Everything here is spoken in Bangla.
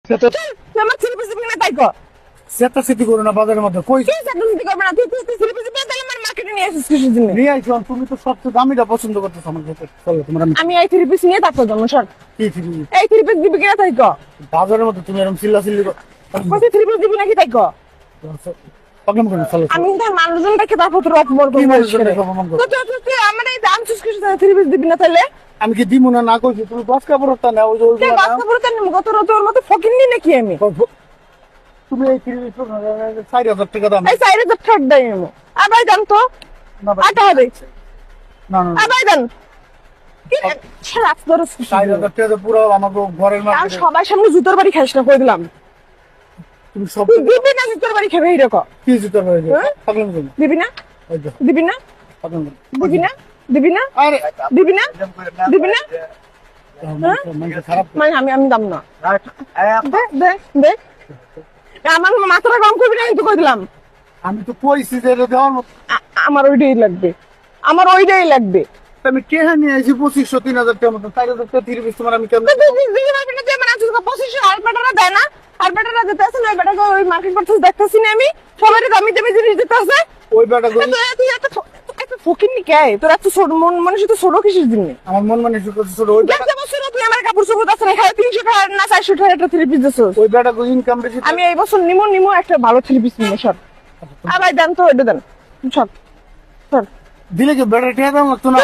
আমার থ্রি পিস দিবি না তাই কর। সেটা সিটি করো না বাজারের মধ্যে কই কি সেটা দিতে করবে না, তুই থ্রি পিস দিবি তাহলে আমার মার্কেটে নিয়ে আসিস কিসের জন্য? নিয়ে আইছো তুমি তো সবচেয়ে দামিটা পছন্দ করতেছো আমার কাছে চলো তোমার আমি এই থ্রি পিস নিয়ে তারপর জন্ম সর। কি থ্রি এই থ্রি পিস দিবি কিনা তাই কর। বাজারের মধ্যে তুমি এরকম চিল্লা চিল্লি কত থ্রি পিস দিবি নাকি তাই কর। প্রবলেম করো চলো আমি তার মানুষজনটাকে তারপর তোর অপমান কি করবো। মানুষজনটাকে অপমান করবো? তুই আমার এই দাম চুজ কিছু থ্রি পিস দিবি না তাহলে? আমি কি দিমু না কইছি তুমি দশ কাপড়টা নাও ওই যে তুই ওইগুলো নাও। বাচ্চা পড়তে নেবো কত তোর মতো ফকির নি নাকি আমি? তুমি এই থ্রি 4,000 টাকা দাম এই সাইডে তো ঠক দেয় আমি। আবার জান তো না ভাই, আটা হবে। না না আবার জান কি ছাড়া তোর 4,000 টাকা পুরো আমাকে ঘরের আর মার্কেটে সবার সামনে জুতোর বাড়ি খাইস না কই দিলাম। তুমি সব তুই দিবি না জুতোর বাড়ি খাবে এইরকম? কি জুতো হয়ে যায় হ্যাঁ? প্রবলেম করো দিবি না ওই যে দিবি না প্রবলেম করো দিবি না দিবি না আরে দিবি না দিবি না মানে খারাপ মানে আমি দাম না দে দে দে আমার মাথাটা গরম করবি না কিন্তু কই দিলাম। আমি তো কইছি যে এটা দেওয়ার মতো আমার ওইটাই লাগবে, আমার ওইটাই লাগবে। আমি কেহা নিয়ে আইছি 2,500-3,000 টাকা মতো 4,000 টাকা 3 পিস তোমার আমি কেমন দিদি পারবি না যে মানে আজকে 2500 আর বেটারা দেয় না, আর বেটারা দিতে আছে না, ওই বেটাকে ওই মার্কেট করতে দেখতেছি না আমি সবাই দামি দামি জিনিস দিতে আছে। ওই বেটা কই তুই এত ফকির নি কে তোর এত ছোট মন মানুষ তো ছোট কিসের জন্য? আমার মন মানে শুরু করছে ছোট ওই বেটা গেছে বছর তুই আমার কাপড় চোপড় আছে না খায় 300 টাকা না 400 টাকা একটা থ্রি পিস দিছিস। ওই বেটা কই ইনকাম বেশি আমি এই বছর নিমো একটা ভালো থ্রি পিস নিমো সর। আবার দেন তো ওইটা দেন সর সর। দিলে কি বেটা টাকা দাম লাগতো না